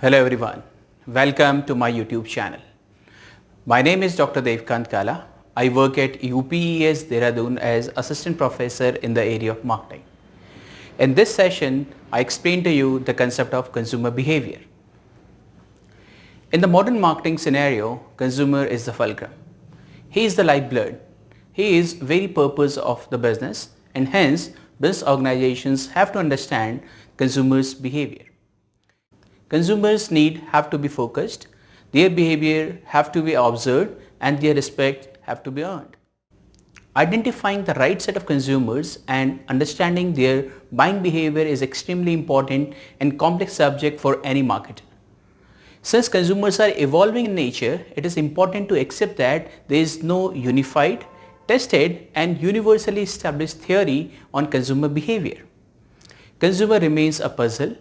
Hello everyone, welcome to my YouTube channel. My name is Dr. Devkant Kala. I work at UPES Dehradun as Assistant Professor in the area of marketing. In this session, I explain to you the concept of consumer behavior. In the modern marketing scenario, consumer is the fulcrum. He is the lifeblood. He is very purpose of the business, and hence business organizations have to understand consumers' behavior. Consumers' need have to be focused, their behavior have to be observed, and their respect have to be earned. Identifying the right set of consumers and understanding their buying behavior is extremely important and complex subject for any marketer. Since consumers are evolving in nature, it is important to accept that there is no unified, tested and universally established theory on consumer behavior. Consumer remains a puzzle.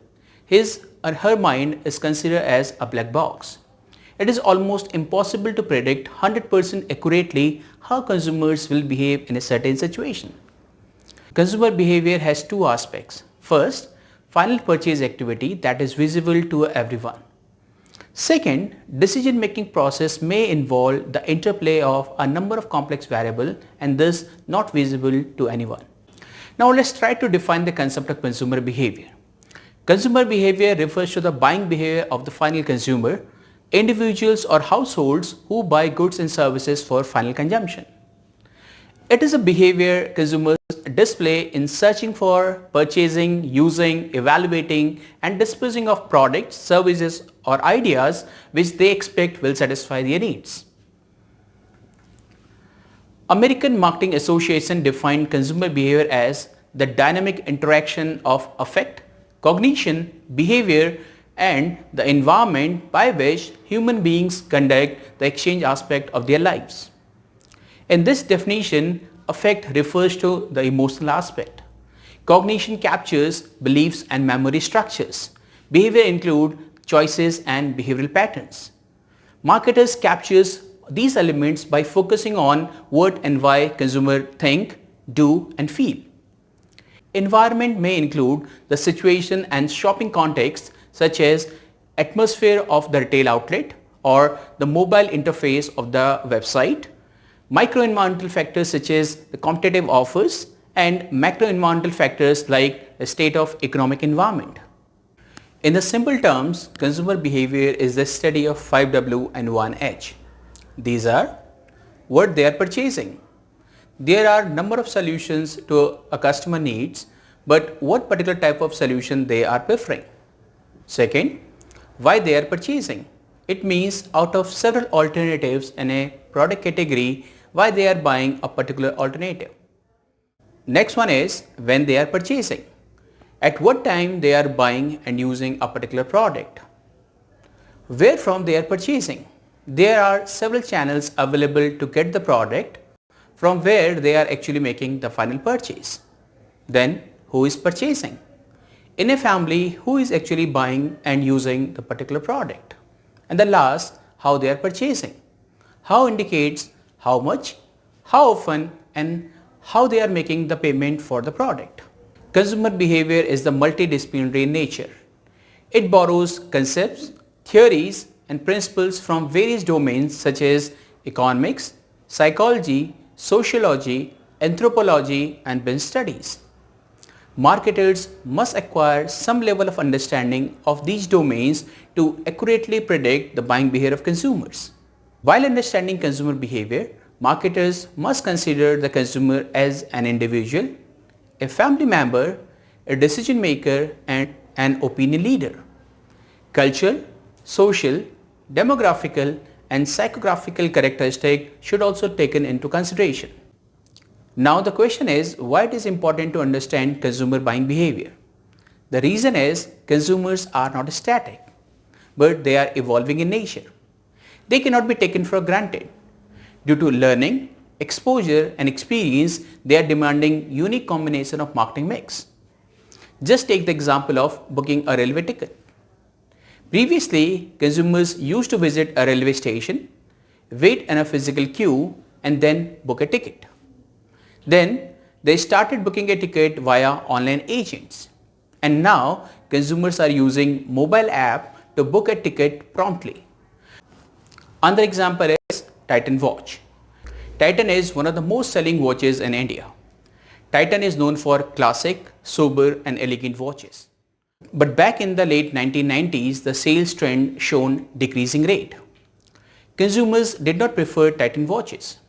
His or her mind is considered as a black box. It is almost impossible to predict 100% accurately how consumers will behave in a certain situation. Consumer behavior has two aspects. First, final purchase activity that is visible to everyone. Second, decision-making process may involve the interplay of a number of complex variables and thus not visible to anyone. Now let's try to define the concept of consumer behavior. Consumer behavior refers to the buying behavior of the final consumer, individuals or households who buy goods and services for final consumption. It is a behavior consumers display in searching for, purchasing, using, evaluating and disposing of products, services or ideas which they expect will satisfy their needs. American Marketing Association defined consumer behavior as the dynamic interaction of affect, cognition, behavior and the environment by which human beings conduct the exchange aspect of their lives. In this definition, affect refers to the emotional aspect. Cognition captures beliefs and memory structures. Behavior include choices and behavioral patterns. Marketers captures these elements by focusing on what and why consumer think, do and feel. Environment may include the situation and shopping context such as atmosphere of the retail outlet or the mobile interface of the website, micro-environmental factors such as the competitive offers and macro-environmental factors like the state of economic environment. In the simple terms, consumer behavior is the study of 5W and 1H. These are what they are purchasing. There are number of solutions to a customer needs, but what particular type of solution they are preferring. Second, why they are purchasing. It means out of several alternatives in a product category, why they are buying a particular alternative. Next one is when they are purchasing. At what time they are buying and using a particular product. Where from they are purchasing. There are several channels available to get the product from where they are actually making the final purchase. Then who is purchasing? In a family, who is actually buying and using the particular product? And the last, how they are purchasing. How indicates how much, how often and how they are making the payment for the product. Consumer behavior is the multidisciplinary in nature. It borrows concepts, theories and principles from various domains such as economics, psychology, sociology, anthropology and business studies. Marketers must acquire some level of understanding of these domains to accurately predict the buying behavior of consumers. While understanding consumer behavior, marketers must consider the consumer as an individual, a family member, a decision maker and an opinion leader. Cultural, social, demographical and psychographical characteristics should also be taken into consideration. Now the question is why it is important to understand consumer buying behavior. The reason is consumers are not static, but they are evolving in nature. They cannot be taken for granted. Due to learning, exposure and experience, they are demanding unique combination of marketing mix. Just take the example of booking a railway ticket. Previously, consumers used to visit a railway station, wait in a physical queue and then book a ticket. Then they started booking a ticket via online agents. And now consumers are using mobile app to book a ticket promptly. Another example is Titan watch. Titan is one of the most selling watches in India. Titan is known for classic, sober and elegant watches. But back in the late 1990s, the sales trend shown decreasing rate. Consumers did not prefer Titan watches.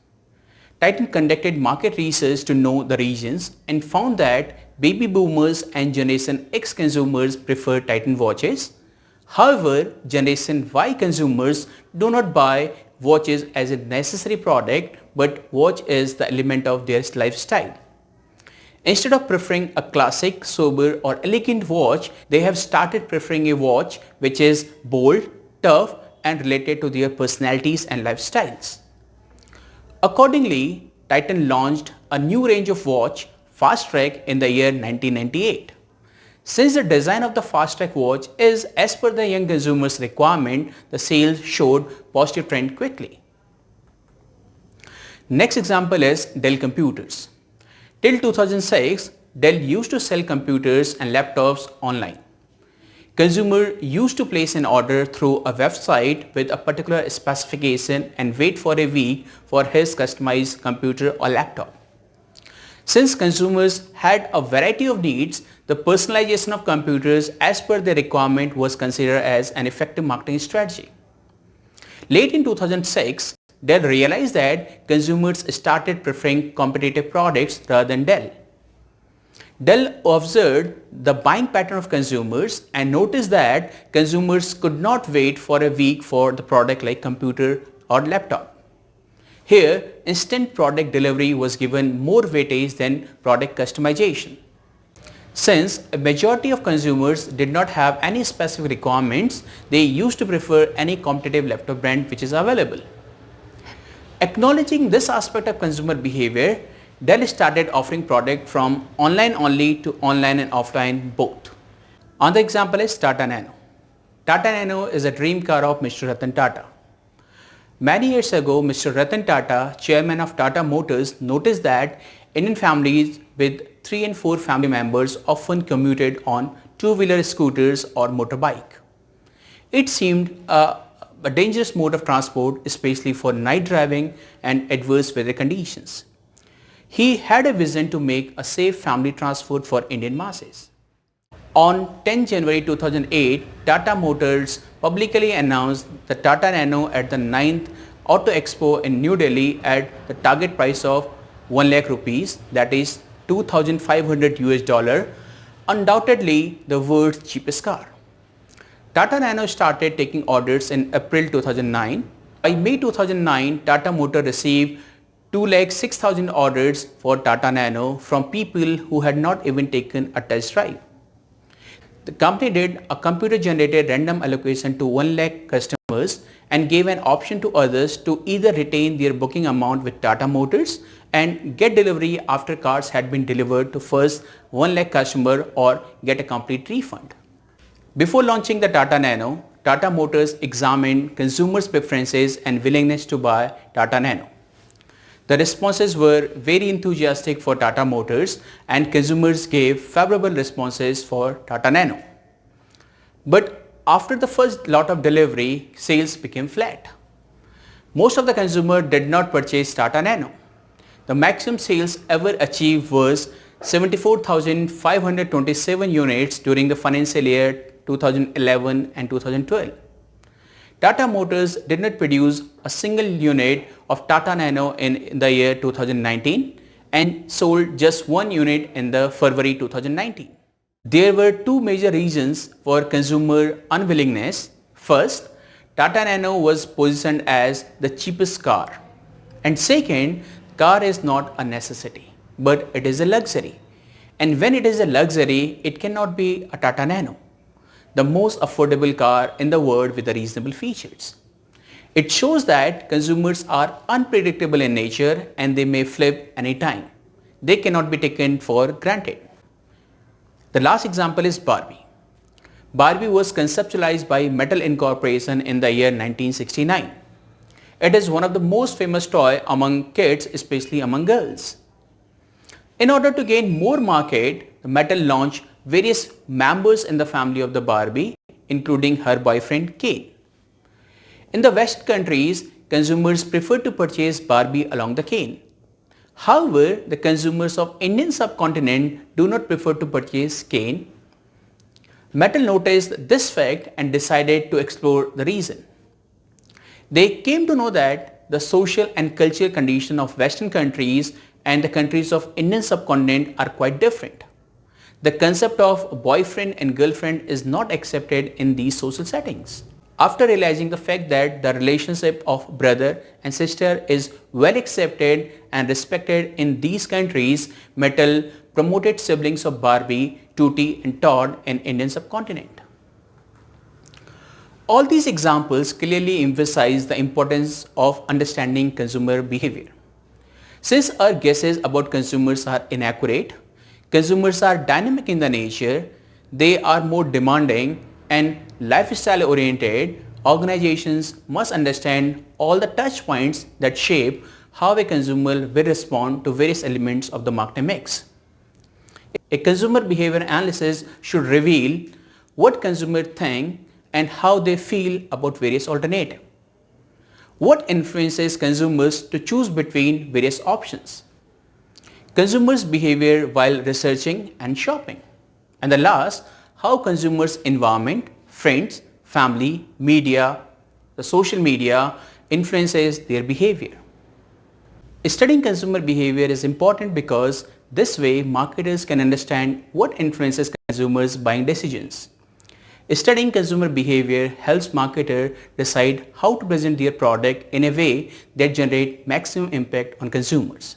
Titan conducted market research to know the regions and found that baby boomers and Generation X consumers prefer Titan watches. However, Generation Y consumers do not buy watches as a necessary product, but watch is the element of their lifestyle. Instead of preferring a classic, sober or elegant watch, they have started preferring a watch which is bold, tough and related to their personalities and lifestyles. Accordingly, Titan launched a new range of watch, Fast Track, in the year 1998. Since the design of the Fast Track watch is as per the young consumers' requirement, the sales showed positive trend quickly. Next example is Dell computers. Till 2006, Dell used to sell computers and laptops online. Consumer used to place an order through a website with a particular specification and wait for a week for his customized computer or laptop. Since consumers had a variety of needs, the personalization of computers as per their requirement was considered as an effective marketing strategy. Late in 2006, Dell realized that consumers started preferring competitive products rather than Dell. Dell observed the buying pattern of consumers and noticed that consumers could not wait for a week for the product like computer or laptop. Here, instant product delivery was given more weightage than product customization. Since a majority of consumers did not have any specific requirements, they used to prefer any competitive laptop brand which is available. Acknowledging this aspect of consumer behavior, Dell started offering product from online only to online and offline both. Another example is Tata Nano. Tata Nano is a dream car of Mr. Ratan Tata. Many years ago, Mr. Ratan Tata, chairman of Tata Motors, noticed that Indian families with 3 and 4 family members often commuted on two-wheeler scooters or motorbike. It seemed a dangerous mode of transport, especially for night driving and adverse weather conditions. He had a vision to make a safe family transport for Indian masses. On 10 January 2008, Tata Motors publicly announced the Tata Nano at the 9th Auto Expo in New Delhi at the target price of 1 lakh rupees, that is 2,500 US, undoubtedly the world's cheapest car. Tata Nano started taking orders in April 2009. By May 2009, Tata Motor received 2,06,000 orders for Tata Nano from people who had not even taken a test drive. The company did a computer-generated random allocation to 1 lakh customers and gave an option to others to either retain their booking amount with Tata Motors and get delivery after cars had been delivered to first 1 lakh customer or get a complete refund. Before launching the Tata Nano, Tata Motors examined consumers' preferences and willingness to buy Tata Nano. The responses were very enthusiastic for Tata Motors and consumers gave favorable responses for Tata Nano. But after the first lot of delivery, sales became flat. Most of the consumers did not purchase Tata Nano. The maximum sales ever achieved was 74,527 units during the financial year 2011 and 2012. Tata Motors did not produce a single unit of Tata Nano in the year 2019 and sold just 1 unit in the February 2019. There were 2 major reasons for consumer unwillingness. First, Tata Nano was positioned as the cheapest car. And second, car is not a necessity, but it is a luxury. And when it is a luxury, it cannot be a Tata Nano, the most affordable car in the world with the reasonable features. It shows that consumers are unpredictable in nature and they may flip anytime. They cannot be taken for granted. The last example is Barbie. Barbie was conceptualized by Mattel Incorporation in the year 1969. It is one of the most famous toys among kids, especially among girls. In order to gain more market, Mattel launched various members in the family of the Barbie, including her boyfriend Ken. In the West countries, consumers prefer to purchase Barbie along the Ken. However, the consumers of Indian subcontinent do not prefer to purchase Ken. Mattel noticed this fact and decided to explore the reason. They came to know that the social and cultural condition of Western countries and the countries of Indian subcontinent are quite different. The concept of boyfriend and girlfriend is not accepted in these social settings. After realizing the fact that the relationship of brother and sister is well accepted and respected in these countries, Mattel promoted siblings of Barbie, Tutti and Todd in Indian subcontinent. All these examples clearly emphasize the importance of understanding consumer behavior. Since our guesses about consumers are inaccurate, consumers are dynamic in the nature, they are more demanding and lifestyle oriented, organizations must understand all the touch points that shape how a consumer will respond to various elements of the marketing mix. A consumer behavior analysis should reveal what consumers think and how they feel about various alternatives. What influences consumers to choose between various options? Consumers' behavior while researching and shopping. And the last, how consumers' environment, friends, family, media, the social media influences their behavior. Studying consumer behavior is important because this way marketers can understand what influences consumers' buying decisions. Studying consumer behavior helps marketers decide how to present their product in a way that generates maximum impact on consumers.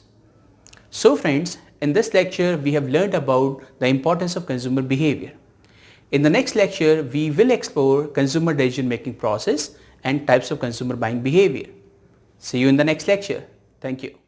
So friends, in this lecture we have learned about the importance of consumer behavior. In the next lecture, we will explore consumer decision making process and types of consumer buying behavior. See you in the next lecture. Thank you.